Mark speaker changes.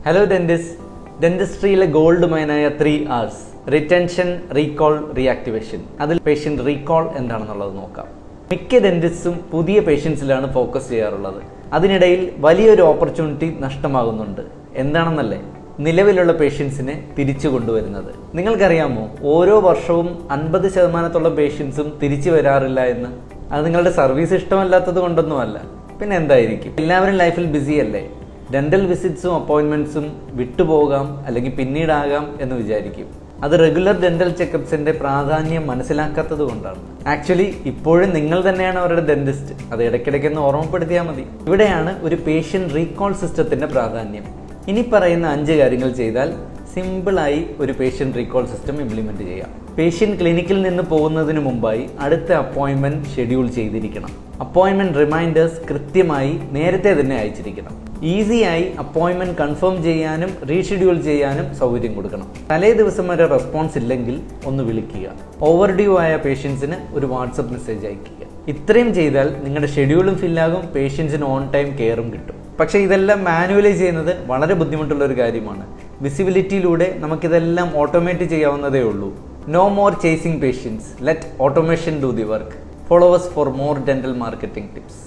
Speaker 1: Hello dentist. ഡെന്റിസ്ട്രിയിലെ gold മൈനായ 3 R's: retention, recall, reactivation. അതിൽ പേഷ്യൻ്റ് റീകോൾ എന്താണെന്നുള്ളത് നോക്കാം. മിക്ക ഡെന്റിസ്റ്റും പുതിയ പേഷ്യൻസിലാണ് ഫോക്കസ് ചെയ്യാറുള്ളത്. അതിനിടയിൽ വലിയൊരു ഓപ്പർച്യൂണിറ്റി നഷ്ടമാകുന്നുണ്ട്. എന്താണെന്നല്ലേ? നിലവിലുള്ള പേഷ്യൻസിനെ തിരിച്ചു കൊണ്ടുവരുന്നത്. നിങ്ങൾക്കറിയാമോ, ഓരോ വർഷവും 50% പേഷ്യൻസും തിരിച്ചു വരാറില്ല എന്ന്? അത് നിങ്ങളുടെ സർവീസ് ഇഷ്ടമല്ലാത്തത് കൊണ്ടൊന്നുമല്ല. പിന്നെ എന്തായിരിക്കും? എല്ലാവരും ലൈഫിൽ ബിസി അല്ലേ? ഡെന്റൽ വിസിറ്റ്സും അപ്പോയിൻമെന്റ്സും വിട്ടുപോകാം, അല്ലെങ്കിൽ പിന്നീടാകാം എന്ന് വിചാരിക്കും. അത് റെഗുലർ ഡെന്റൽ ചെക്കപ്സിന്റെ പ്രാധാന്യം മനസ്സിലാക്കാത്തത് കൊണ്ടാണ്. ആക്ച്വലി ഇപ്പോഴും നിങ്ങൾ തന്നെയാണ് അവരുടെ ഡെന്റിസ്റ്റ്. അത് ഇടയ്ക്കിടയ്ക്കൊന്ന് ഓർമ്മപ്പെടുത്തിയാൽ മതി. ഇവിടെയാണ് ഒരു പേഷ്യന്റ് റീകോൾ സിസ്റ്റത്തിന്റെ പ്രാധാന്യം. ഇനി പറയുന്ന 5 കാര്യങ്ങൾ ചെയ്താൽ സിമ്പിളായി ഒരു പേഷ്യന്റ് റീകോൾ സിസ്റ്റം ഇംപ്ലിമെന്റ് ചെയ്യാം. പേഷ്യന്റ് ക്ലിനിക്കിൽ നിന്ന് പോകുന്നതിന് മുമ്പായി അടുത്ത അപ്പോയിൻമെന്റ് ഷെഡ്യൂൾ ചെയ്തിരിക്കണം. അപ്പോയിൻമെന്റ് റിമൈൻഡേഴ്സ് കൃത്യമായി നേരത്തെ തന്നെ അയച്ചിരിക്കണം. ഈസിയായി അപ്പോയിൻമെന്റ് കൺഫേം ചെയ്യാനും റീഷെഡ്യൂൾ ചെയ്യാനും സൗകര്യം കൊടുക്കണം. തലേ ദിവസം വരെ റെസ്പോൺസ് ഇല്ലെങ്കിൽ ഒന്ന് വിളിക്കുക. ഓവർഡ്യൂ ആയ പേഷ്യൻസിന് ഒരു വാട്സപ്പ് മെസ്സേജ് അയക്കുക. ഇത്രയും ചെയ്താൽ നിങ്ങളുടെ ഷെഡ്യൂളും ഫില്ലാകും, പേഷ്യൻസിന് ഓൺ ടൈം കെയറും കിട്ടും. പക്ഷേ ഇതെല്ലാം മാനുവലി ചെയ്യുന്നത് വളരെ ബുദ്ധിമുട്ടുള്ള ഒരു കാര്യമാണ്. വിസിബിലിറ്റിയിലൂടെ നമുക്കിതെല്ലാം ഓട്ടോമേറ്റ് ചെയ്യാവുന്നതേ ഉള്ളൂ. No more chasing patients. Let automation do the work. Follow us for more dental marketing tips.